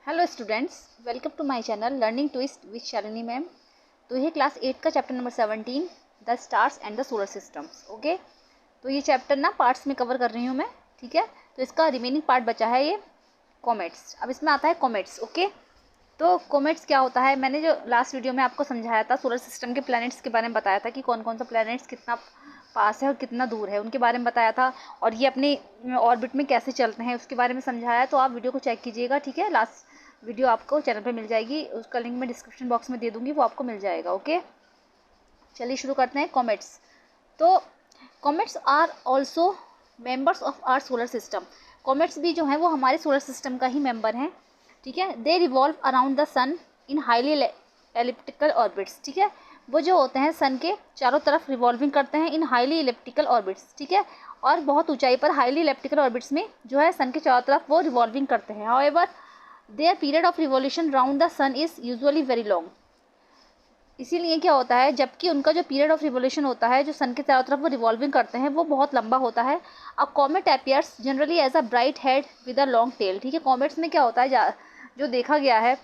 Hello students, welcome to my channel learning twist with Shalini ma'am. तो ये class 8 का chapter number 17 the stars and the solar systems. Okay, तो ये chapter ना parts में cover कर रही हूँ मैं। ठीक है, तो इसका रिमेनिंग पार्ट बचा है ये कॉमेट्स। अब इसमें आता है कॉमेट्स। ओके, तो कॉमेट्स क्या होता है, मैंने जो लास्ट वीडियो में आपको समझाया था, सोलर सिस्टम के प्लैनेट्स के बारे में बताया था कि कौन कौन सा प्लैनेट्स कितना पास है और कितना दूर है, उनके बारे में बताया था। और ये अपने ऑर्बिट में कैसे चलते हैं उसके बारे में समझाया। तो आप वीडियो को चेक कीजिएगा। ठीक है, लास्ट वीडियो आपको चैनल पे मिल जाएगी, उसका लिंक मैं डिस्क्रिप्शन बॉक्स में दे दूँगी, वो आपको मिल जाएगा। ओके, चलिए शुरू करते हैं कॉमेट्स। तो comets are also members of our solar system. Comets भी जो हैं वो हमारे सोलर सिस्टम का ही मेंबर हैं। ठीक है, they revolve around the sun in highly elliptical orbits. ठीक है, वो जो होते हैं सन के चारों तरफ रिवॉल्विंग करते हैं इन हाईली इलिप्टिकल ऑर्बिट्स। ठीक है, और बहुत ऊंचाई पर हाईली इलिप्टिकल ऑर्बिट्स में जो है सन के चारों तरफ वो रिवॉल्विंग करते हैं। However their period of revolution round the sun is usually very long. इसीलिए क्या होता है, जबकि उनका जो पीरियड ऑफ रिवॉल्यूशन होता है, जो सन के चारों तरफ वो रिवॉल्विंग करते हैं, वो बहुत लंबा होता है। A comet appears generally as a bright head with a long tail. ठीक है, कॉमेट्स में क्या होता है, जो देखा गया है,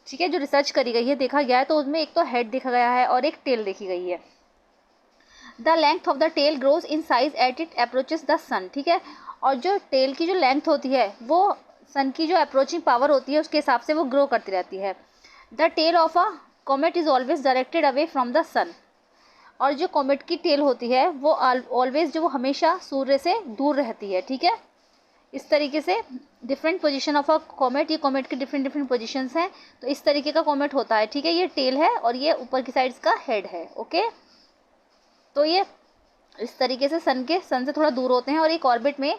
ठीक है, जो रिसर्च करी गई है, देखा गया है, तो उसमें एक तो हेड देखा गया है और एक टेल देखी गई है। The length of the tail grows in size at it approaches the sun. ठीक है, और जो टेल की जो लेंथ होती है वो सन की जो अप्रोचिंग पावर होती है उसके हिसाब से वो ग्रो करती रहती है। The tail of a comet is always directed away from the sun. और जो कॉमेट की टेल होती है वो ऑलवेज जो वो हमेशा सूर्य से दूर रहती है। ठीक है, इस तरीके से different position of a comet, ये कॉमेट के डिफरेंट डिफरेंट पोजीशंस हैं। तो इस तरीके का कॉमेट होता है। ठीक है, ये टेल है और ये ऊपर की साइड का हेड है। ओके, तो ये इस तरीके से सन से थोड़ा दूर होते हैं और एक ऑर्बिट में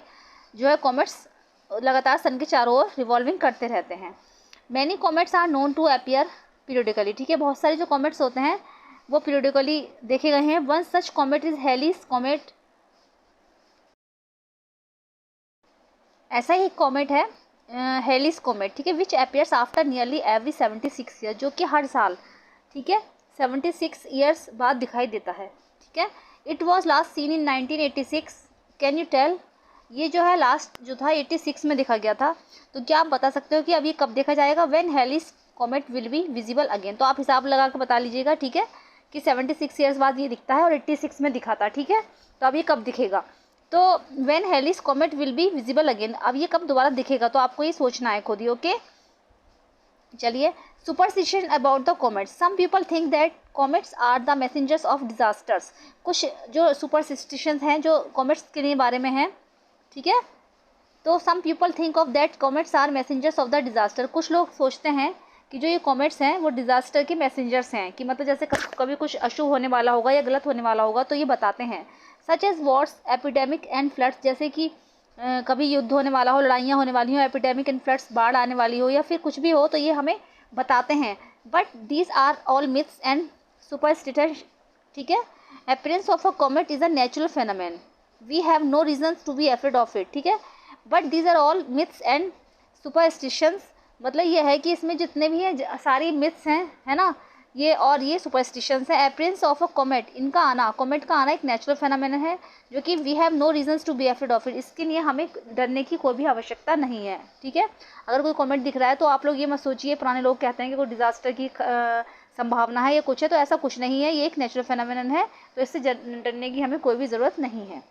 जो है कॉमेट्स लगातार सन के चारों ओर रिवॉल्विंग करते रहते हैं। Many comets are known to appear periodically. ठीक है, बहुत सारे जो कॉमेट्स होते हैं वो पीरियडिकली देखे गए हैं। One such comet is Halley's comet. ऐसा ही एक कॉमेट है हेलिस कॉमेट। ठीक है, which appears after nearly every 76 year, जो कि हर साल, ठीक है, 76 ईयर्स बाद दिखाई देता है। ठीक है, it was last seen in 1986। Can you tell, ये जो है लास्ट जो था 86 में देखा गया था। तो क्या आप बता सकते हो कि अब ये कब देखा जाएगा? When Halley's comet will be visible again. तो आप हिसाब लगा के बता लीजिएगा। ठीक है, कि 76 ईयर्स बाद ये दिखता है और 86 में दिखा था। ठीक है, तो अब ये कब दिखेगा? तो when Halley's comet will be visible again, अब ये कब दोबारा दिखेगा? तो आपको ये सोचना है खुद ही। ओके, चलिए, superstition about the comets. Some people think that comets are the messengers of disasters. कुछ जो सुपरस्टिशंस हैं जो कॉमेट्स के बारे में हैं। ठीक है, तो some people think of that comets are messengers of the disaster. कुछ लोग सोचते हैं कि जो ये कॉमेट्स हैं वो डिजास्टर के मैसेंजर्स हैं, कि मतलब जैसे कभी कुछ अशुभ होने वाला होगा या गलत होने वाला होगा तो ये बताते हैं। Such as wars, epidemic and floods, जैसे कि कभी युद्ध होने वाला हो, लड़ाइयाँ होने वाली हो, एपिडेमिक एंड फ्लड्स, बाढ़ आने वाली हो, या फिर कुछ भी हो, तो ये हमें बताते हैं। But these are all myths and superstitions. ठीक है, appearance of a comet is a natural phenomenon, we have no reasons to be afraid of it. ठीक है, but these are all myths and superstitions, मतलब ये है कि इसमें जितने भी हैं सारी मिथ्स हैं, है ना, ये, और ये सुपरस्टिशंस है। अपीयरेंस ऑफ अ कॉमेट, इनका आना, कॉमेट का आना एक नेचुरल फेनोमेनन है जो कि we have no reasons to be afraid of it, इसके लिए हमें डरने की कोई भी आवश्यकता नहीं है। ठीक है, अगर कोई कॉमेट दिख रहा है तो आप लोग ये मत सोचिए, पुराने लोग कहते हैं कि कोई डिजास्टर की संभावना है या कुछ है, तो ऐसा कुछ नहीं है, ये एक नेचुरल फेनोमेनन है, तो इससे डरने की हमें कोई भी ज़रूरत नहीं है।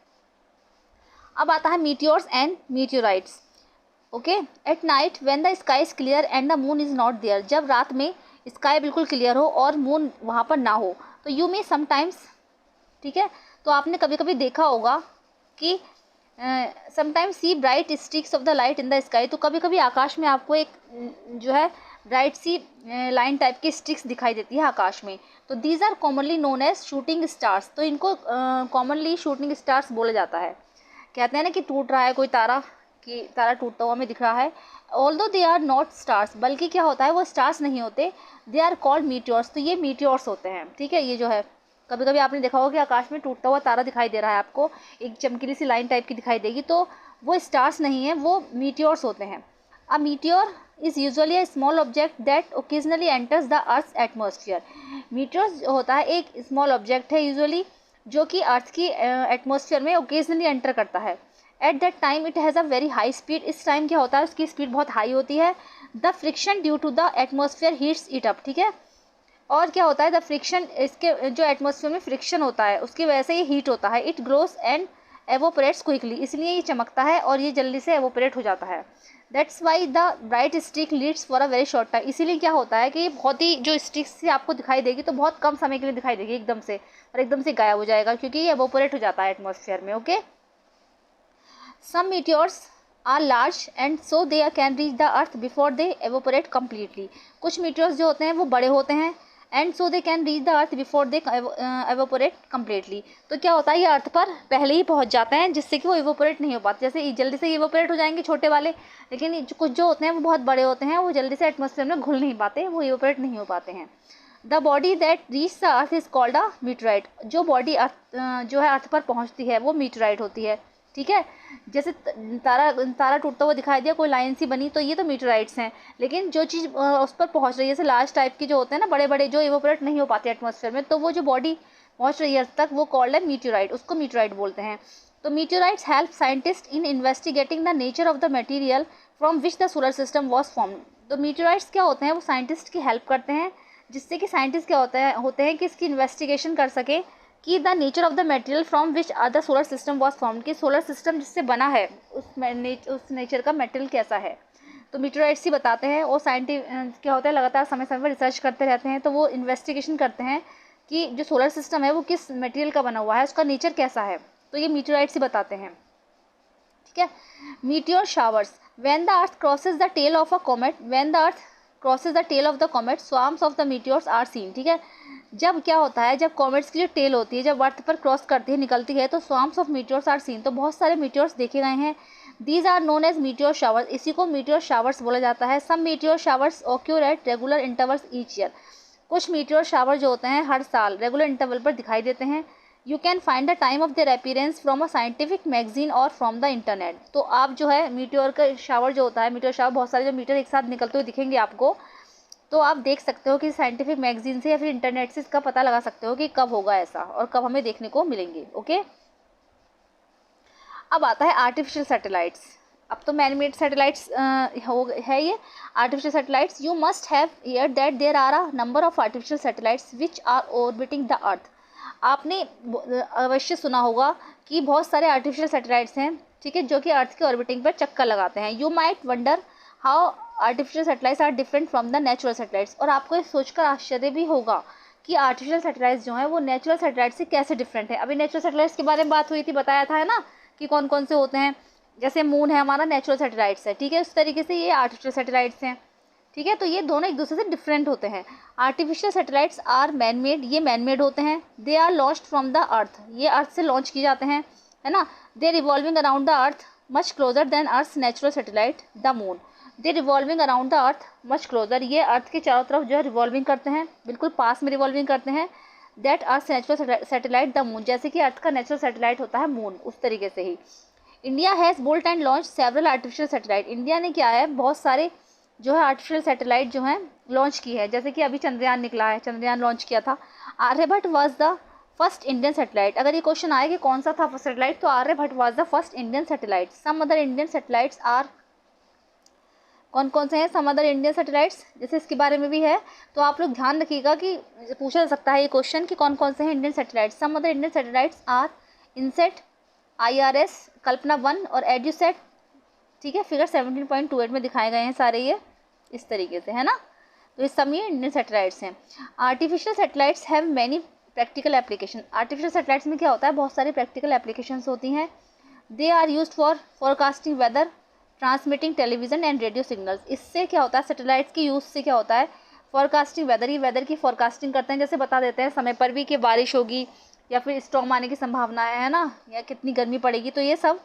अब आता है meteors and meteorites. Okay, at night when the sky is clear and the moon is not there, जब रात में स्काई बिल्कुल क्लियर हो और मून वहाँ पर ना हो, तो यू मे समटाइम्स, ठीक है, तो आपने कभी कभी देखा होगा कि sometimes see bright sticks of the light in the sky. तो कभी कभी आकाश में आपको एक जो है ब्राइट सी लाइन टाइप की स्टिक्स दिखाई देती है आकाश में। तो these are commonly known as shooting stars. तो इनको कॉमनली शूटिंग स्टार्स बोला जाता है। कहते हैं ना कि टूट रहा है कोई तारा, कि तारा टूटता हुआ हमें दिख रहा है। Although they are not stars, बल्कि क्या होता है वो स्टार्स नहीं होते, दे आर कॉल्ड मीटियोर्स। तो ये मीटियोर्स होते हैं। ठीक है, ये जो है कभी कभी आपने देखा होगा कि आकाश में टूटता हुआ तारा दिखाई दे रहा है, आपको एक चमकीली सी लाइन टाइप की दिखाई देगी, तो वो स्टार्स नहीं है, वो मीटियोर्स होते हैं। A meteor is usually a small object that occasionally enters the earth's atmosphere. Meteors होता है एक स्मॉल ऑब्जेक्ट है यूजुअली जो कि अर्थ की एटमॉस्फेयर में ओकेजनली एंटर करता है। At that time it has a very high speed, इस टाइम क्या होता है उसकी स्पीड बहुत हाई होती है। The friction due to the atmosphere heats it up, ठीक है। और क्या होता है, द फ्रिक्शन, इसके जो एटमोसफियर में फ्रिक्शन होता है उसकी वजह से ये हीट होता है। It grows and evaporates quickly, इसलिए ये चमकता है और ये जल्दी से एवोपरेट हो जाता है। That's why the bright stick leads for a very short time, इसीलिए क्या होता है कि ये बहुत ही, जो स्टिक से आपको दिखाई देगी तो बहुत कम समय के लिए दिखाई देगी एकदम से, और एकदम से गायब हो जाएगा क्योंकि ये एवोपरेट हो जाता है एटमोसफियर में। Okay, some meteors are large and so they can reach the earth before they evaporate completely, कुछ मीटियोर्स जो होते हैं वो बड़े होते हैं, and so they can reach the earth before they evaporate completely, तो क्या होता है ये अर्थ पर पहले ही पहुंच जाते हैं जिससे कि वो एवोपरेट नहीं हो पाते, जैसे जल्दी से एवोपरेट हो जाएंगे छोटे वाले, लेकिन कुछ जो होते हैं वो बहुत बड़े होते हैं, वो जल्दी से एटमोसफियर में घुल नहीं पाते, वो एवोपरेट नहीं हो पाते हैं। The body that reach the earth is called a meteorite, जो बॉडी जो है अर्थ पर पहुंचती है वो मीटराइट होती है, ठीक है। जैसे तारा टूटता हुआ दिखाई दिया, कोई लाइन सी बनी, तो ये तो मीटराइट्स हैं। लेकिन जो चीज़ उस पर पहुंच रही है, जैसे लार्ज टाइप की जो होते हैं ना, बड़े बड़े, जो इवोपरेट नहीं हो पाते एटमॉस्फेयर में, तो वो जो बॉडी पहुंच रही है अर्थ तक, वो कॉल्ड है मीटराइट, उसको मीटराइट बोलते हैं। तो meteorites help scientist in investigating the nature of the material from which the solar system was form. तो मीटराइट्स क्या होते हैं, वो साइंटिस्ट की हेल्प करते हैं, जिससे कि साइंटिस्ट क्या होते हैं कि इसकी इन्वेस्टिगेशन कर सके कि the nature of the material from which the solar system was form, कि सोलर सिस्टम जिससे बना है उस नेचर का मटेरियल कैसा है। तो मीटराइट्स ही बताते हैं, और क्या होता है लगातार समय समय पर रिसर्च करते रहते हैं, तो वो इन्वेस्टिगेशन करते हैं कि जो सोलर सिस्टम है वो किस मटेरियल का बना हुआ है, उसका नेचर कैसा है, तो ये मीटराइट्स ही बताते हैं, ठीक है। Meteor showers, when the earth crosses the tail of a comet, when the earth crosses the tail of the comet swarms of the meteors are seen, ठीक है। जब क्या होता है, जब कॉमेट्स की जो टेल होती है, जब अर्थ पर क्रॉस करती है, निकलती है, तो swarms of meteors are seen, तो बहुत सारे मीटियोर्स देखे गए हैं। These are known as meteor showers, इसी को मीटियोर शावर्स बोला जाता है। Some meteor showers occur at regular intervals each year, कुछ मीटियोर शावर जो होते हैं हर साल रेगुलर इंटरवल पर दिखाई देते हैं। You can find the time of their appearance from a scientific magazine और फ्रॉम द इंटरनेट, तो आप जो है मीटियोर का शावर जो होता है, मीटियोर शावर बहुत सारे जो मीटर एक साथ निकलते हुए दिखेंगे आपको, तो आप देख सकते हो कि साइंटिफिक मैगजीन से या फिर इंटरनेट से इसका पता लगा सकते हो कि कब होगा ऐसा और कब हमें देखने को मिलेंगे। ओके, अब आता है आर्टिफिशियल सैटेलाइट्स। अब तो मैन मेड सैटेलाइट्स है ये artificial satellites. You must have hear that there are a number of artificial satellites which are orbiting the earth. आपने अवश्य सुना होगा कि बहुत सारे आर्टिफिशियल सैटेलाइट्स हैं, ठीक है, जो कि अर्थ के ऑर्बिटिंग पर चक्कर लगाते हैं। You might wonder how artificial satellites are different from the natural satellites, और आपको ये सोचकर आश्चर्य भी होगा कि आर्टिफिशियल सैटेलाइट्स जो हैं वो नेचुरल सैटेलाइट से कैसे डिफरेंट है। अभी नेचुरल सैटेलाइट्स के बारे में बात हुई थी, बताया था है ना कि कौन कौन से होते हैं, जैसे मून है हमारा नेचुरल सैटेलाइट्स है, ठीक है, उस तरीके से ये आर्टिफिशियल सैटेलाइट्स हैं, ठीक है। तो ये दोनों एक दूसरे से डिफरेंट होते हैं। Artificial satellites are man made, ये मैन मेड होते हैं। They are launched from the earth, ये अर्थ से लॉन्च किए जाते हैं, है ना। They revolving around the earth much closer than earth natural satellite the moon. They revolving around the earth much closer, ये अर्थ के चारों तरफ जो है रिवॉल्विंग करते हैं, बिल्कुल पास में रिवॉल्विंग करते हैं। That earth natural satellite the moon, जैसे कि अर्थ का नेचुरल सैटेलाइट होता है मून, उस तरीके से ही। India has built and launch several artificial satellite, India ने क्या है बहुत सारे जो है आर्टिफिशियल सैटेलाइट जो हैं लॉन्च की है, जैसे कि अभी चंद्रयान निकला है, चंद्रयान लॉन्च किया था। Aryabhata was the first Indian satellite, अगर ये क्वेश्चन आए कि कौन सा था फर्स्ट सैटेलाइट, तो Aryabhata was the first Indian satellite. Some other Indian satellites are, कौन कौन से हैं सम अदर इंडियन सैटेलाइट्स, जैसे इसके बारे में भी है, तो आप लोग ध्यान रखिएगा कि पूछा जा सकता है ये क्वेश्चन कि कौन कौन से हैं Indian satellites. Some other Indian satellites are INSAT, IRS, Kalpana 1 और एड्यूसेट, ठीक है, फिगर 17.28 में दिखाए गए हैं सारे ये इस तरीके से, है ना। तो ये सब ये इंडियन सैटेलाइट्स हैं। Artificial satellites have many practical application, artificial satellites में क्या होता है बहुत सारी प्रैक्टिकल एप्लीकेशंस होती हैं। They are used for forecasting weather, transmitting television and radio signals, इससे क्या होता है सैटेलाइट्स की यूज़ से क्या होता है फॉरकास्टिंग वेदर की फॉरकास्टिंग करते हैं, जैसे बता देते हैं समय पर भी कि बारिश होगी या फिर स्टॉर्म आने की संभावना है ना, या कितनी गर्मी पड़ेगी, तो ये सब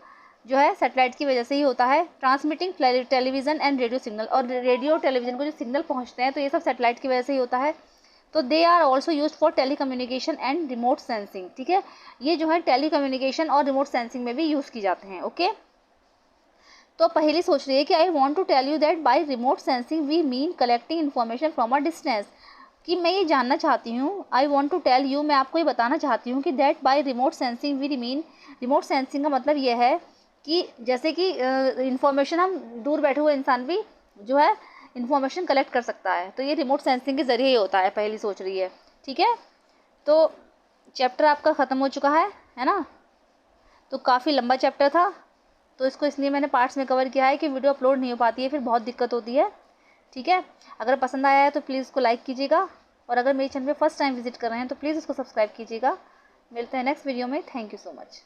जो है सैटेलाइट की वजह से ही होता है। Transmitting television and radio signal, और रेडियो टेलीविज़न को जो सिग्नल पहुंचते हैं तो ये सब सैटेलाइट की वजह से ही होता है। तो they are also use for telecommunication and remote sensing, ठीक है, ये जो है टेलीकम्युनिकेशन और रिमोट सेंसिंग में भी यूज़ की जाते हैं। ओके, तो पहली सोच रही है कि I want to tell you that by remote sensing we mean collecting information from a distance, कि मैं ये जानना चाहती हूँ, I want to tell you, मैं आपको ये बताना चाहती हूँ कि that by remote sensing we mean, remote sensing का मतलब ये है कि जैसे कि इंफॉर्मेशन हम दूर बैठे हुए इंसान भी जो है इंफॉर्मेशन कलेक्ट कर सकता है, तो ये रिमोट सेंसिंग के ज़रिए ही होता है, पहली सोच रही है। ठीक है, तो चैप्टर आपका ख़त्म हो चुका है ना। तो काफ़ी लंबा चैप्टर था, तो इसको इसलिए मैंने पार्ट्स में कवर किया है कि वीडियो अपलोड नहीं हो पाती है, फिर बहुत दिक्कत होती है। ठीक है, अगर पसंद आया है तो प्लीज़ इसको लाइक कीजिएगा, और अगर मेरे चैनल पे फर्स्ट टाइम विजिट कर रहे हैं तो प्लीज़ इसको सब्सक्राइब कीजिएगा। मिलते हैं नेक्स्ट वीडियो में। Thank you so much.